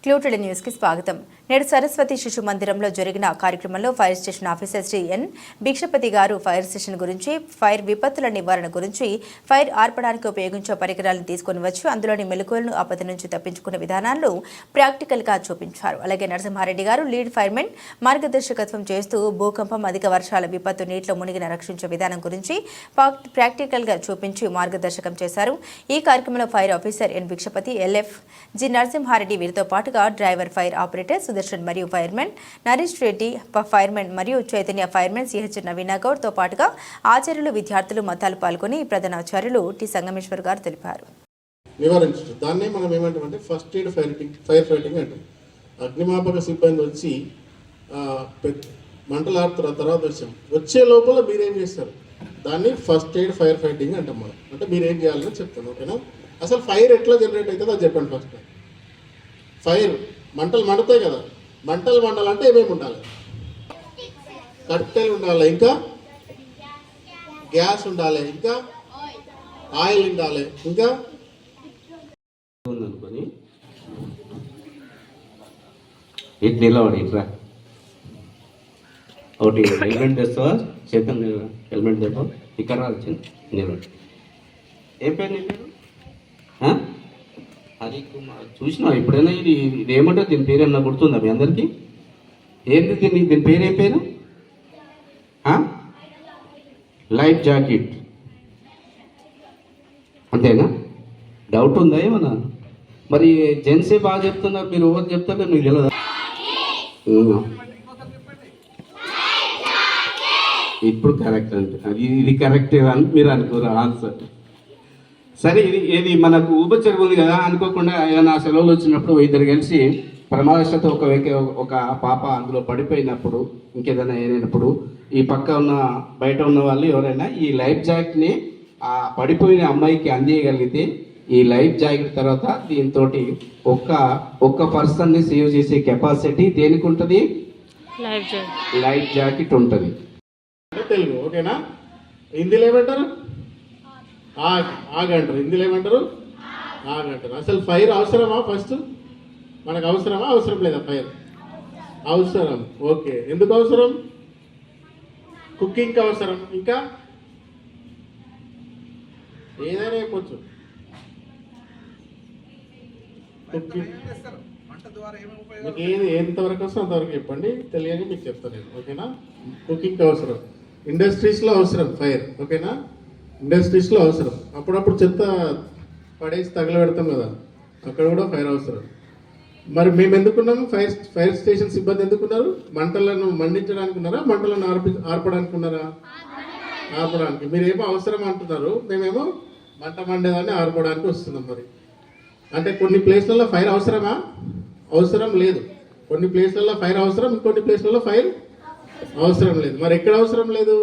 క్లూటెడ్ news కి స్వాగతం. నేడు సరస్వతి శిశు మందిరంలో జరిగిన కార్యక్రమంలో ఫైర్ స్టేషన్ ఆఫీసర్ శ్రీ ఎన్ భిక్షపతి గారు ఫైర్ స్టేషన్ గురించి, ఫైర్ విపత్తుల నివారణ గురించి, ఫైర్ ఆర్పడానికి ఉపయోగించే పరికరాలను తీసుకుని వచ్చి అందులోని మెలకువలను ఆపద నుంచి తప్పించుకునే విధానాలను ప్రాక్టికల్ గా చూపించారు. అలాగే నరసింహారెడ్డి గారు లీడ్ ఫైర్మెన్ మార్గదర్శకత్వం చేస్తూ భూకంపం, అధిక వర్షాల విపత్తు, నీటిలో మునిగిన రక్షించే విధానం గురించి ప్రాక్టికల్ గా చూపించి మార్గదర్శకం చేశారు. ఈ కార్యక్రమంలో fire officer N Bhikshapathi, LF G Narasimhareddy, వీరితో పాటుగా డ్రైవర్, ఫైర్ ఆపరేటర్ సుదర్శన్ మరియు ఫైర్మెన్ నరేష్ రెడ్డి, ఫైర్మెన్ మరియు చైతన్య ఫైర్మెన్ సిహెచ్ నవీనా గౌడ్ తో పాటుగా ఆచార్యులు, విద్యార్థులు మొత్తాలు పాల్గొని ప్రధానాచార్యులు టి సంగమేశ్వర్ గారు తెలిపారు. నివారించడం దాన్నే మనం ఏమంటామంటే ఫస్ట్ ఎయిడ్ ఫైర్ ఫైటింగ్ అంటాం. అగ్నిమాపక సిబ్బంది వచ్చి మంటలు ఆడుతున్న తర్వాత వచ్చే లోపల మీరేం చేస్తారు, దాన్ని ఫస్ట్ ఎయిడ్ ఫైర్ ఫైటింగ్ అంటాం మనం. అంటే మీరేం చేయాలని చెప్తాను, ఓకేనా? అసలు ఫైర్ ఎట్లా జనరేట్ అవుతుందో అది చెప్పండి. ఫస్ట్ ఫైర్ మంటలు మండుతాయి కదా, మంటలు మండాలంటే ఏమేమి ఉండాలి? కట్టెలు ఉండాలి, ఇంకా గ్యాస్ ఉండాలి, ఇంకా ఆయిల్ ఉండాలి, ఇంకా అనుకొని ఇటు నిలబడి ఇట్రా ఒకటి హెల్మెట్ తెస్తావా? చేద్దాం, హెల్మెట్ తెప్ప ఇక్కడ వచ్చింది నిలబడి. ఏం పేరు నీ పేరు? హరి కుమార్. చూసినావు ఎప్పుడైనా? ఇది ఏమంటే దీని పేరు ఏమన్నా గుర్తుందా మీ అందరికీ? ఏంది దీని పేరు? ఏం పేరు? లైఫ్ జాకెట్ అంతేనా? డౌట్ ఉందా ఏమన్నా? మరి జెంట్సే బాగా చెప్తున్నారు, మీరు ఎవరు చెప్తారో మీకు తెలియదా? ఇప్పుడు కరెక్ట్ అంటే ఇది కరెక్టే అని మీరు అనుకోరు ఆన్సర్. సరే, ఇది మనకు ఊపచెరువు ఉంది కదా, అనుకోకుండా ఏదైనా సెలవులు వచ్చినప్పుడు ఇద్దరు కలిసి ప్రమాదవశాత్తు ఒక పాప అందులో పడిపోయినప్పుడు, ఇంకేదైనా అయినప్పుడు ఈ పక్క ఉన్న బయట ఉన్న వాళ్ళు ఎవరైనా ఈ లైఫ్ జాకెట్ని ఆ పడిపోయిన అమ్మాయికి అందియగలిగితే, ఈ లైఫ్ జాకెట్ తర్వాత దీంతో ఒక్క పర్సన్ని సేవ్ చేసే కెపాసిటీ దేనికి ఉంటుంది? లైఫ్ జాకెట్ ఉంటుంది. తెలుగు ఓకేనా? హిందీలో ఏమంటారు? ఆగంటారు. హిందీలో ఏమంటారు? ఆగంటారు. అసలు ఫైర్ అవసరమా? ఫస్ట్ మనకు అవసరమా, అవసరం లేదా? ఫైర్ అవసరం. ఓకే, ఎందుకు అవసరం? కుకింగ్కి అవసరం, ఇంకా ఏదైనా చెప్పొచ్చు. కుకింగ్ మీకు ఏది ఎంతవరకు వస్తుందో అంతవరకు చెప్పండి, తెలియని మీకు చెప్తాను నేను, ఓకేనా? కుకింగ్కి అవసరం, ఇండస్ట్రీస్లో అవసరం ఫైర్, ఓకేనా? ఇండస్ట్రీస్లో అవసరం. అప్పుడప్పుడు చెత్త పడేసి తగలబెడతాం కదా, అక్కడ కూడా ఫైర్ అవసరం. మరి మేము ఎందుకున్నాము? ఫైర్ స్టేషన్ సిబ్బంది ఎందుకున్నారు? మంటలను మండించడానికి ఉన్నారా, మంటలను ఆర్పడానికి ఉన్నారా? ఆర్పడానికి. మీరేమో అవసరం అంటున్నారు, మేమేమో మంట మండేదాన్ని ఆర్పడానికి వస్తున్నాం. మరి అంటే కొన్ని ప్లేస్లలో ఫైర్ అవసరమా? అవసరం లేదు. కొన్ని ప్లేస్లలో ఫైర్ అవసరం, ఇంకొన్ని ప్లేస్లలో ఫైర్ అవసరం లేదు. మరి ఎక్కడ అవసరం లేదు?